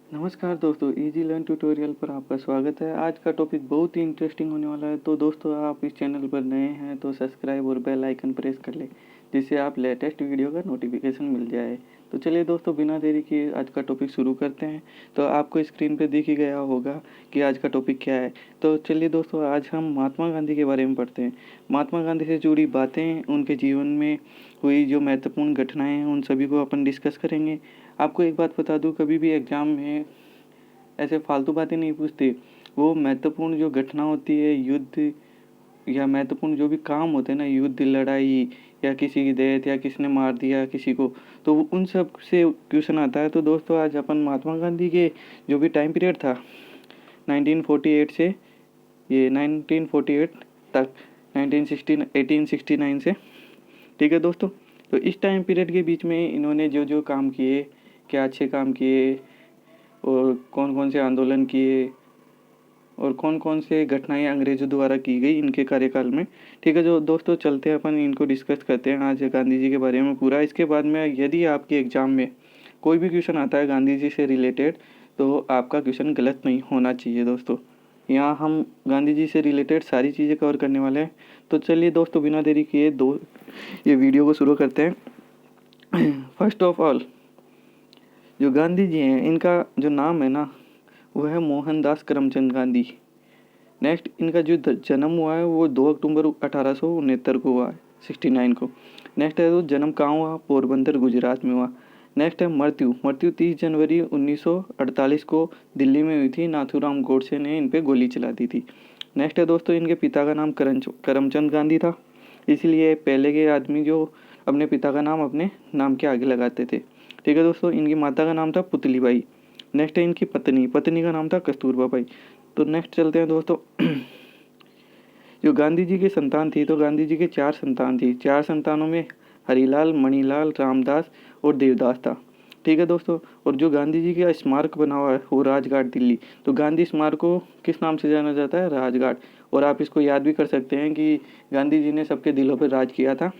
नमस्कार दोस्तों, easy learn tutorial पर आपका स्वागत है। आज का टॉपिक बहुत ही इंटरेस्टिंग होने वाला है। तो दोस्तों, आप इस चैनल पर नए हैं तो सब्सक्राइब और बेल आइकन प्रेस कर लें, जिससे आप लेटेस्ट वीडियो का नोटिफिकेशन मिल जाए। तो चलिए दोस्तों, बिना देरी किए आज का टॉपिक शुरू करते हैं। तो आपको स्क्रीन पर दिख ही गया होगा कि आज का टॉपिक क्या है। तो चलिए दोस्तों, आज हम महात्मा गांधी के बारे में पढ़ते हैं। महात्मा गांधी से जुड़ी बातें, उनके जीवन में हुई जो महत्वपूर्ण घटनाएं हैं, उन सभी को अपन डिस्कस करेंगे। आपको एक बात बता दूं, कभी भी एग्ज़ाम में ऐसे फालतू बातें नहीं पूछते। वो महत्वपूर्ण जो घटना होती है, युद्ध या महत्वपूर्ण जो भी काम होते हैं ना, युद्ध, लड़ाई या किसी की डेथ या किसने मार दिया किसी को, तो उन सब से क्वेश्चन आता है। तो दोस्तों, आज अपन महात्मा गांधी के जो भी टाइम पीरियड था 1948 से ये 1948 तक 1869 से, ठीक है दोस्तों। तो इस टाइम पीरियड के बीच में इन्होंने जो जो काम किए, क्या अच्छे काम किए और कौन कौन से आंदोलन किए और कौन कौन से घटनाएं अंग्रेज़ों द्वारा की गई इनके कार्यकाल में, ठीक है। जो दोस्तों, चलते हैं अपन इनको डिस्कस करते हैं आज गांधी जी के बारे में पूरा। इसके बाद में यदि आपके एग्ज़ाम में कोई भी क्वेश्चन आता है गांधी जी से रिलेटेड, तो आपका क्वेश्चन गलत नहीं होना चाहिए दोस्तों। यहाँ हम गांधी जी से रिलेटेड सारी चीज़ें कवर करने वाले हैं। तो चलिए दोस्तों, बिना देरी किए ये वीडियो को शुरू करते हैं। फर्स्ट ऑफ ऑल, जो गांधी जी हैं, इनका जो नाम है ना, वो है मोहनदास करमचंद गांधी। नेक्स्ट, इनका जो जन्म हुआ है वो 2 अक्टूबर 1869 को हुआ है, 69 को। नेक्स्ट है, तो जन्म कहाँ हुआ? पोरबंदर, गुजरात में हुआ। नेक्स्ट है मृत्यु। मृत्यु 30 जनवरी 1948 को दिल्ली में हुई थी। नाथूराम गोडसे ने इन पर गोली चला दी थी। नेक्स्ट है दोस्तों, इनके पिता का नाम करमचंद गांधी था, इसलिए पहले के आदमी जो अपने पिता का नाम अपने नाम के आगे लगाते थे, ठीक है दोस्तों। इनकी माता का नाम था पुतलीबाई। नेक्स्ट है इनकी पत्नी का नाम था कस्तूरबा बाई। तो नेक्स्ट चलते हैं दोस्तों। जो गांधी जी की संतान थी, तो गांधी जी के 4 संतान थी। 4 संतानों में हरीलाल, मणिलाल, रामदास और देवदास था, ठीक है दोस्तों। और जो गांधी जी का स्मारक बना हुआ है वो राजघाट दिल्ली। तो गांधी स्मारक को किस नाम से जाना जाता है? राजघाट। और आप इसको याद भी कर सकते हैं कि गांधी जी ने सबके दिलों पर राज किया था,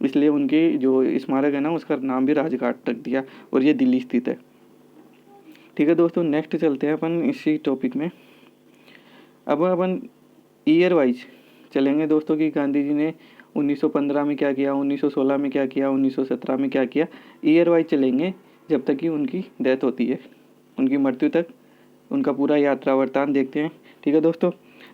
इसलिए उनकी जो स्मारक है ना, उसका नाम भी राजघाट रख दिया और ये दिल्ली स्थित है, ठीक है दोस्तों। नेक्स्ट चलते हैं अपन इसी टॉपिक में। अब अपन ईयर वाइज चलेंगे दोस्तों कि गांधी जी ने 1915 में क्या किया, 1916 में क्या किया, 1917 में क्या किया। ईयर वाइज चलेंगे जब तक कि उनकी डेथ होती है, उनकी मृत्यु तक उनका पूरा यात्रा वृत्तांत देखते हैं, ठीक है दोस्तों।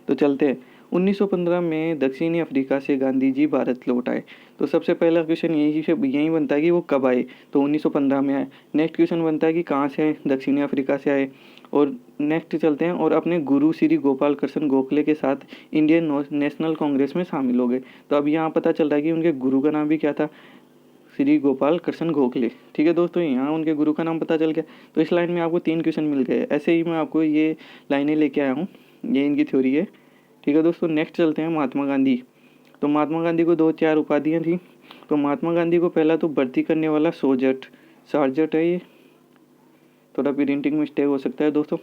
तो चलते हैं। 1915 में दक्षिणी अफ्रीका से गांधी जी भारत लौट आए। तो सबसे पहला क्वेश्चन यही बनता है कि वो कब आए? तो 1915 में आए। नेक्स्ट क्वेश्चन बनता है कि कहाँ से आए? दक्षिणी अफ्रीका से आए। और नेक्स्ट चलते हैं, और अपने गुरु श्री गोपाल कृष्ण गोखले के साथ इंडियन नेशनल कांग्रेस में शामिल हो गए। तो अब यहाँ पता चल रहा है कि उनके गुरु का नाम भी क्या था? श्री गोपाल कृष्ण गोखले, ठीक है दोस्तों। यहाँ उनके गुरु का नाम पता चल गया। तो इस लाइन में आपको 3 क्वेश्चन मिल गए। ऐसे ही मैं आपको ये लाइनें लेके आया हूँ, ये इनकी थ्योरी है, ठीक है दोस्तों। नेक्स्ट चलते हैं महात्मा गांधी। तो महात्मा गांधी को 2-4 उपाधियाँ थी। तो महात्मा गांधी को पहला तो भर्ती करने वाला सार्जेंट है, ये थोड़ा प्रिंटिंग मिस्टेक हो सकता है दोस्तों।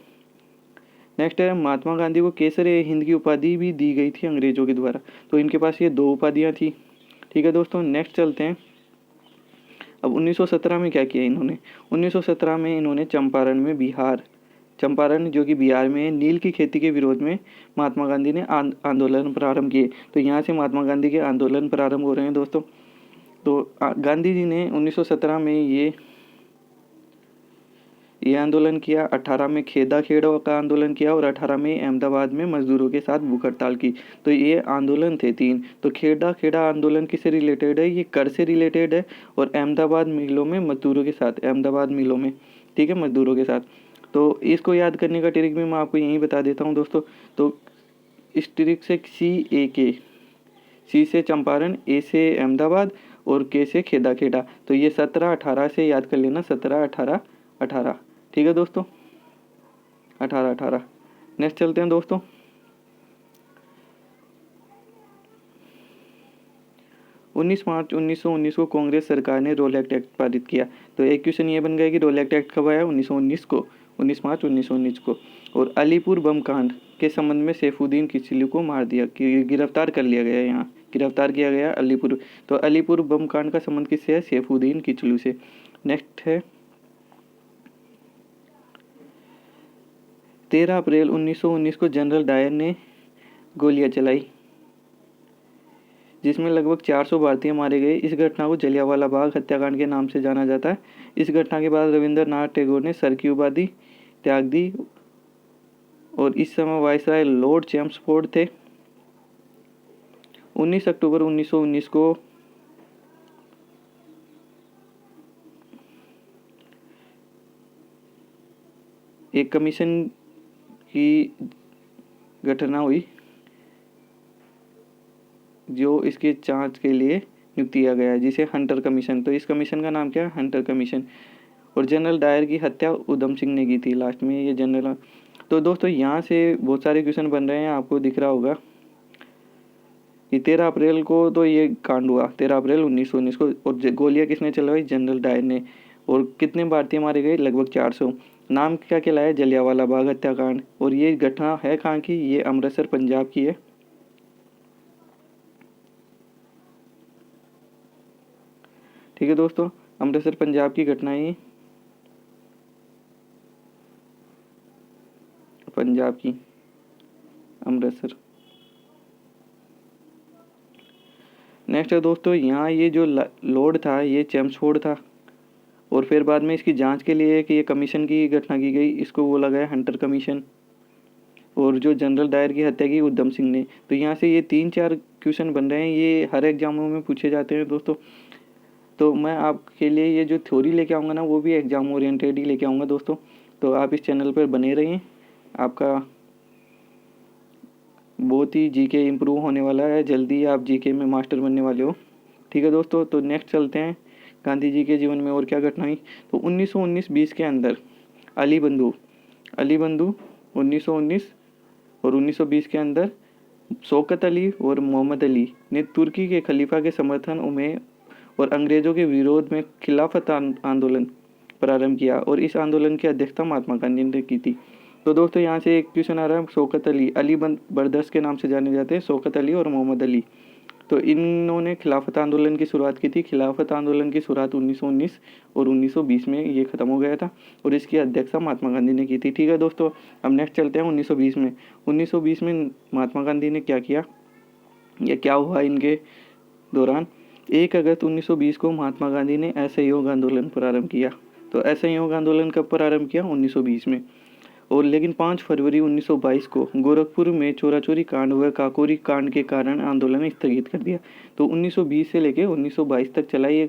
नेक्स्ट है, महात्मा गांधी को केसर हिंद की उपाधि भी दी गई थी अंग्रेजों के द्वारा। तो इनके पास ये 2 उपाधियाँ थी, ठीक है दोस्तों। नेक्स्ट चलते हैं। अब 1917 में क्या किया इन्होंने? 1917 में इन्होंने चंपारण जो कि बिहार में है, नील की खेती के विरोध में महात्मा गांधी ने आंदोलन प्रारंभ किए। तो यहाँ से महात्मा गांधी के आंदोलन प्रारंभ हो रहे हैं दोस्तों। तो गांधी जी ने 1917 में ये आंदोलन किया। 18 में खेड़ा का आंदोलन किया और 18 में अहमदाबाद में मजदूरों के साथ भूख हड़ताल की। तो ये आंदोलन थे 3। तो खेड़ा आंदोलन किससे रिलेटेड है? ये कर से रिलेटेड है। और अहमदाबाद मिलों में मजदूरों के साथ, अहमदाबाद मिलों में, ठीक है, मजदूरों के साथ। तो इसको याद करने का ट्रिक भी मैं आपको यहीं बता देता हूँ दोस्तों। तो इस ट्रिक से सी से चंपारण, ए से अहमदाबाद और के से खेड़ा। तो ये 17-18 से याद कर लेना, 17-18-18, ठीक है दोस्तों, 18-18। नेक्स्ट चलते हैं दोस्तों। 19 मार्च 1919 को कांग्रेस सरकार ने रोल एक्ट पारित किया। तो एक क्वेश्चन ये बन गया कि रोल एक्ट कब आया? 1919 को, 19 मार्च 1919 को। और अलीपुर बम कांड के संबंध में सैफुद्दीन किचलू को मार दिया, गिरफ्तार कर लिया गया, यहाँ गिरफ्तार किया गया अलीपुर। तो अलीपुर बम कांड का संबंध किससे है? सैफुद्दीन किचलू से। नेक्स्ट है, 13 अप्रैल 1919 को जनरल डायर ने गोलियां चलाई, जिसमें लगभग 400 भारतीय मारे गए। इस घटना को जलियांवाला बाग हत्याकांड के नाम से जाना जाता है। इस घटना के बाद रविंद्रनाथ टैगोर ने सर की उपाधि त्याग दी और इस समय वायसराय लॉर्ड चैम्सफोर्ड थे। 19 अक्टूबर 1919 को एक कमीशन की घटना हुई जो इसके जांच के लिए नियुक्त किया गया है, जिसे हंटर कमीशन। तो इस कमीशन का नाम क्या है? Hunter commission. और जनरल डायर की हत्या उधम सिंह ने की थी लास्ट में, ये जनरल। तो दोस्तों यहाँ से बहुत सारे क्वेश्चन बन रहे हैं, आपको दिख रहा होगा कि 13 अप्रैल को तो ये कांड हुआ, 13 अप्रैल 1919 को। और गोलियां किसने चलवाई? जनरल डायर ने। और कितने भारतीय मारे गए? लगभग 400। नाम क्या कहलाया? जलियांवाला बाग हत्याकांड। और ये घटना है कहाँ की? ये अमृतसर पंजाब की है। ठीक है दोस्तों, अमृतसर पंजाब की घटना है, पंजाब की अमृतसर। नेक्स्ट है दोस्तों, यहाँ ये जो लॉर्ड था ये चैम्सफोर्ड था। और फिर बाद में इसकी जांच के लिए कि ये कमीशन की घटना की गई, इसको वो लगाया हंटर कमीशन। और जो जनरल डायर की हत्या की उधम सिंह ने। तो यहाँ से ये 3-4 क्वेश्चन बन रहे हैं, ये हर एग्जामों में पूछे जाते हैं दोस्तों। तो मैं आपके लिए ये जो थ्योरी लेके आऊँगा ना, वो भी एग्जाम ओरिएंटेड ही लेके आऊँगा दोस्तों। तो आप इस चैनल पर बने रहिए, आपका बहुत ही जीके इम्प्रूव होने वाला है, जल्दी आप जीके में मास्टर बनने वाले हो। ठीक है दोस्तों, तो नेक्स्ट चलते हैं, गांधी जी के जीवन में और क्या घटना हुई। तो 1919-20 के अंदर अली बंधु 1919 और 1920 के अंदर शौकत अली और मोहम्मद अली ने तुर्की के खलीफा के समर्थन में और अंग्रेज़ों के विरोध में खिलाफत आंदोलन प्रारंभ किया। और इस आंदोलन की अध्यक्षता महात्मा गांधी ने की थी। तो दोस्तों यहाँ से एक क्वेश्चन आ रहा है, शौकत अली बर्दर्स के नाम से जाने जाते हैं, शौकत अली और मोहम्मद अली। तो इन्होंने खिलाफत आंदोलन की शुरुआत की थी। खिलाफत आंदोलन की शुरुआत 1919 और 1920 में ये ख़त्म हो गया था और इसकी अध्यक्षता महात्मा गांधी ने की थी। ठीक है दोस्तों, अब नेक्स्ट चलते हैं 1920 में। 1920 में महात्मा गांधी ने क्या किया या क्या हुआ इनके दौरान? 1 अगस्त 1920 को महात्मा गांधी ने असहयोग आंदोलन प्रारंभ किया। तो असहयोग आंदोलन कब प्रारंभ किया? 1920 में। और लेकिन 5 फरवरी 1922 को गोरखपुर में चोरी कांड व काकोरी कांड के कारण आंदोलन स्थगित कर दिया। तो 1920 से लेकर 1922 तक चला ये।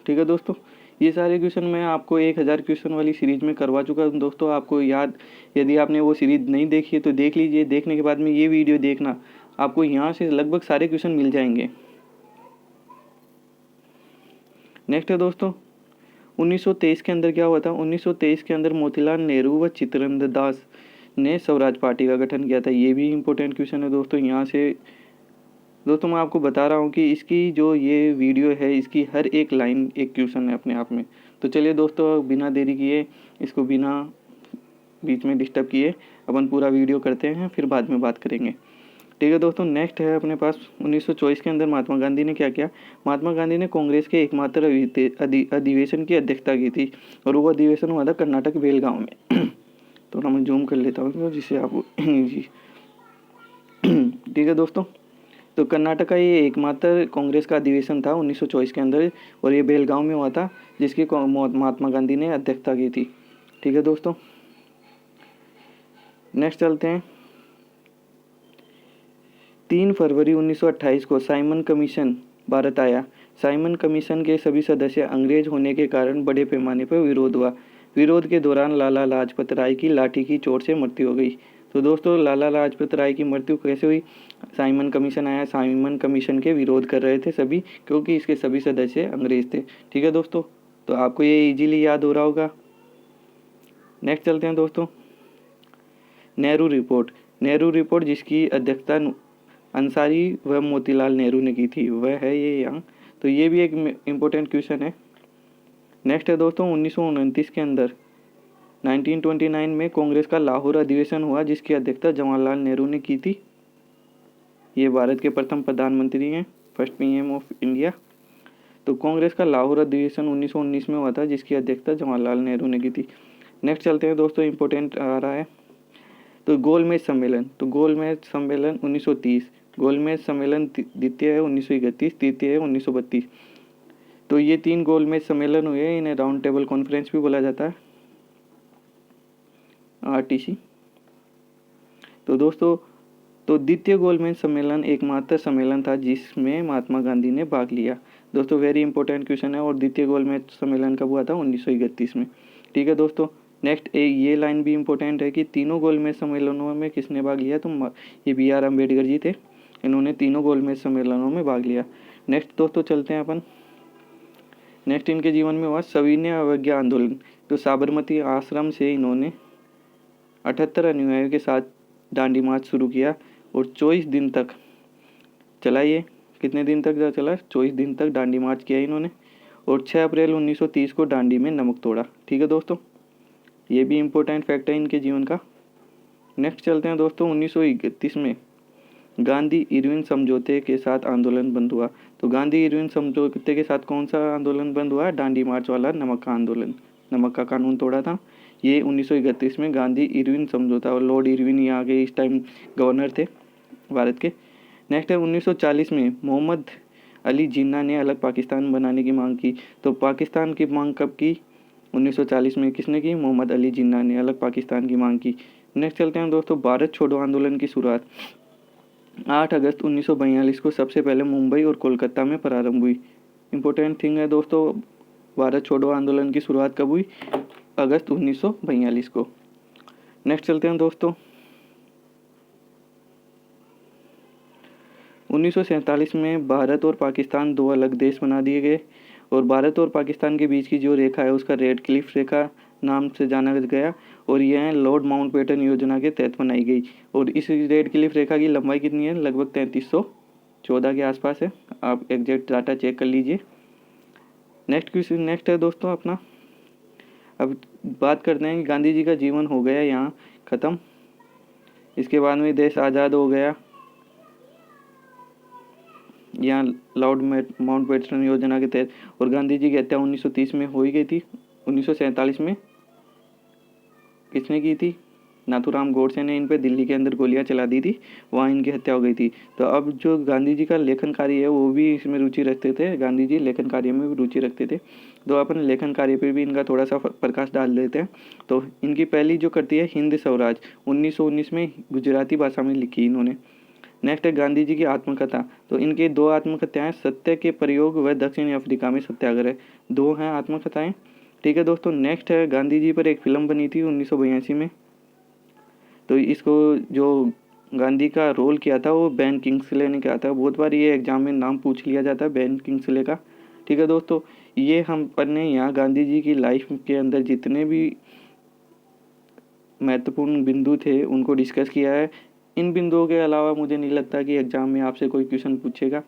ठीक है दोस्तों, ये सारे क्वेश्चन मैं आपको 1000 क्वेश्चन वाली सीरीज में करवा चुका हूँ दोस्तों। आपको याद, यदि आपने वो सीरीज नहीं देखी है तो देख लीजिए। देखने के बाद में ये वीडियो देखना, आपको यहाँ से लगभग सारे क्वेश्चन मिल जाएंगे। नेक्स्ट है दोस्तों, 1923 के अंदर क्या हुआ था? 1923 के अंदर मोतीलाल नेहरू व चित्तरंजन दास ने स्वराज पार्टी का गठन किया था। ये भी इम्पोर्टेंट क्वेश्चन है दोस्तों। यहाँ से दोस्तों मैं आपको बता रहा हूँ कि इसकी जो ये वीडियो है, इसकी हर एक लाइन एक क्वेश्चन है अपने आप में। तो चलिए दोस्तों, बिना देरी किए, इसको बिना बीच में डिस्टर्ब किए अपन पूरा वीडियो करते हैं, फिर बाद में बात करेंगे। ठीक है दोस्तों, नेक्स्ट है अपने पास 1924 के अंदर महात्मा गांधी ने क्या किया? महात्मा गांधी ने कांग्रेस के एकमात्र अधिवेशन की अध्यक्षता की थी और वो अधिवेशन हुआ था कर्नाटक बेलगांव में। तो मैं जूम कर लेता हूँ जिससे आप जी। ठीक है दोस्तों, तो कर्नाटक का ये एकमात्र कांग्रेस का अधिवेशन था 1924 के अंदर और ये बेलगांव में हुआ था, जिसकी महात्मा गांधी ने अध्यक्षता की थी। ठीक है दोस्तों, नेक्स्ट चलते हैं। 3 फरवरी 1928 को साइमन कमीशन भारत आया। साइमन कमीशन के सभी सदस्य अंग्रेज होने के कारण बड़े पैमाने पर विरोध हुआ। विरोध के दौरान लाला लाजपत राय की लाठी की चोट से मृत्यु हो गई। तो दोस्तों, लाला लाजपत राय की मृत्यु कैसे हुई? साइमन कमीशन आया, साइमन कमीशन के विरोध कर रहे थे सभी, क्योंकि इसके सभी सदस्य अंग्रेज थे। ठीक है दोस्तों, तो आपको ये इजीली याद हो रहा होगा। नेक्स्ट चलते हैं दोस्तों, नेहरू रिपोर्ट जिसकी अध्यक्षता अंसारी व मोतीलाल नेहरू ने की थी, वह है ये यहाँ। तो ये भी एक इम्पोर्टेंट क्वेश्चन है। नेक्स्ट है दोस्तों, 1929 के अंदर 1929 में कांग्रेस का लाहौर अधिवेशन हुआ, जिसकी अध्यक्षता जवाहरलाल नेहरू ने की थी। ये भारत के प्रथम प्रधानमंत्री हैं, फर्स्ट पीएम ऑफ इंडिया। तो कांग्रेस का लाहौर अधिवेशन 1919 में हुआ था, जिसकी अध्यक्षता जवाहरलाल नेहरू ने की थी। नेक्स्ट चलते हैं दोस्तों, इम्पोर्टेंट आ रहा है तो गोलमेज सम्मेलन। तो गोलमेज सम्मेलन 1930, गोलमेज सम्मेलन द्वितीय है 1931, तृतीय है 1932। तो ये 3 गोलमेज सम्मेलन हुए, इन्हें राउंड टेबल कॉन्फ्रेंस भी बोला जाता है, RTC। तो दोस्तों, तो द्वितीय गोलमेज सम्मेलन एकमात्र सम्मेलन था जिसमें महात्मा गांधी ने भाग लिया। दोस्तों वेरी इंपॉर्टेंट क्वेश्चन है, और द्वितीय गोलमेज सम्मेलन कब हुआ था? 1931 में। ठीक है दोस्तों, नेक्स्ट ये लाइन भी इंपॉर्टेंट है कि तीनों गोलमेज सम्मेलनों में किसने भाग लिया? तो ये BR अम्बेडकर जी थे, इन्होंने तीनों गोलमेज सम्मेलनों में भाग लिया। नेक्स्ट दोस्तों चलते हैं अपन, नेक्स्ट इनके जीवन में हुआ सविनय अवज्ञा आंदोलन। तो साबरमती आश्रम से इन्होंने 78 अनुयायियों के साथ दांडी मार्च शुरू किया और 24 दिन तक चला। ये कितने दिन तक चला? 24 दिन तक दांडी मार्च किया इन्होंने, और 6 अप्रैल 1930 को दांडी में नमक तोड़ा। ठीक है दोस्तों, ये भी इम्पोर्टेंट फैक्ट है इनके जीवन का। नेक्स्ट चलते हैं दोस्तों, 1931 में गांधी इरविन समझौते के साथ आंदोलन बंद हुआ। तो गांधी इरविन समझौते के साथ कौन सा आंदोलन बंद हुआ? दांडी मार्च वाला, नमक का आंदोलन, नमक का कानून तोड़ा था। ये 1931 में गांधी इरविन समझौता, और लॉर्ड इरविन यहाँ के इस टाइम गवर्नर थे भारत के। नेक्स्ट है 1940 में मोहम्मद अली जिन्ना ने अलग पाकिस्तान बनाने की मांग की। तो पाकिस्तान की मांग कब की? 1940 में। किसने की? मोहम्मद अली जिन्ना ने अलग पाकिस्तान की मांग की। नेक्स्ट चलते हैं दोस्तों, भारत छोड़ो आंदोलन की शुरुआत 8 अगस्त 1942 को सबसे पहले मुंबई और कोलकाता में प्रारंभ हुई। इंपॉर्टेंट थिंग है दोस्तों, भारत छोड़ो आंदोलन की शुरुआत कब हुई? अगस्त 1942 को। नेक्स्ट चलते हैं दोस्तों, 1947 में भारत और पाकिस्तान 2 अलग देश बना दिए गए, और भारत और पाकिस्तान के बीच की जो रेखा है उसका रेड क्लिफ रेखा नाम से जाना गया, और यह लॉर्ड माउंटबेटन योजना के तहत बनाई गई। और इस रेड क्लिफ रेखा की लंबाई कितनी है? लगभग 3314 के आसपास है, आप एग्जैक्ट डाटा चेक कर लीजिए। नेक्स्ट है दोस्तों अपना, अब बात करते हैं कि गांधी जी का जीवन हो गया यहाँ ख़त्म, इसके बाद में देश आज़ाद हो गया। यहाँ लॉर्ड माउंटबेटन योजना के तहत, और गांधी जी की हत्या 1930 में हो ही गई थी। 1947 में किसने की थी? नाथूराम गोडसे ने इन पे दिल्ली के अंदर गोलियां चला दी थी, वहाँ इनकी हत्या हो गई थी। तो अब जो गांधी जी का लेखन कार्य है वो भी इसमें रुचि रखते थे, गांधी जी लेखन कार्य में भी रुचि रखते थे। तो अपन लेखन कार्य पे भी इनका थोड़ा सा प्रकाश डाल देते हैं। तो इनकी पहली जो कृति है हिंद स्वराज, 1919 में गुजराती भाषा में लिखी इन्होंने। नेक्स्ट है गांधी जी की आत्मकथा। तो इनकी 2 आत्मकथाएं, सत्य के प्रयोग व दक्षिण अफ्रीका में सत्याग्रह, 2 हैं आत्मकथाएं। ठीक है दोस्तों, नेक्स्ट है गांधी जी पर एक फिल्म बनी थी 1982 में। तो इसको जो गांधी का रोल किया था वो बेन किंग्सले ने किया था। बहुत बार ये एग्जाम में नाम पूछ लिया जाता है बेन किंग्सले का। ठीक है दोस्तों, ये हम ने यहाँ गांधी जी की लाइफ के अंदर जितने भी महत्वपूर्ण बिंदु थे उनको डिस्कस किया है। इन बिंदुओं के अलावा मुझे नहीं लगता कि एग्जाम में आपसे कोई क्वेश्चन पूछेगा।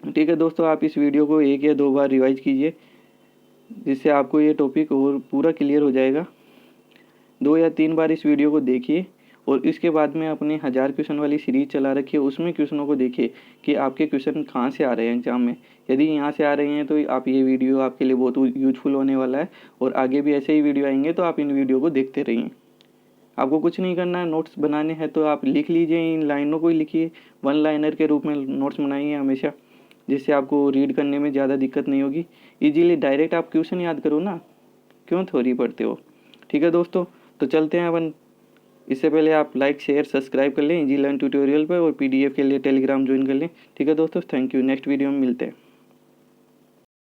ठीक है दोस्तों, आप इस वीडियो को 1 या 2 बार रिवाइज कीजिए, जिससे आपको ये टॉपिक और पूरा क्लियर हो जाएगा। 2 या 3 बार इस वीडियो को देखिए, और इसके बाद में अपने 1000 क्वेश्चन वाली सीरीज चला रखिए, उसमें क्वेश्चनों को देखिए कि आपके क्वेश्चन कहाँ से आ रहे हैं एग्जाम में। यदि यहाँ से आ रहे हैं तो आप ये वीडियो आपके लिए बहुत यूजफुल होने वाला है, और आगे भी ऐसे ही वीडियो आएंगे तो आप इन वीडियो को देखते रहिए। आपको कुछ नहीं करना है, नोट्स बनाने हैं तो आप लिख लीजिए, इन लाइनों को ही लिखिए, 1 लाइनर के रूप में नोट्स बनाइए हमेशा, जिससे आपको रीड करने में ज़्यादा दिक्कत नहीं होगी। इजीली डायरेक्ट आप क्वेश्चन याद करो ना, क्यों थ्योरी पढ़ते हो। ठीक है दोस्तों, तो चलते हैं अपन। इससे पहले आप लाइक शेयर सब्सक्राइब कर लें इजी लर्न ट्यूटोरियल पर, और PDF के लिए टेलीग्राम ज्वाइन कर लें। ठीक है दोस्तों, थैंक यू। नेक्स्ट वीडियो में मिलते हैं।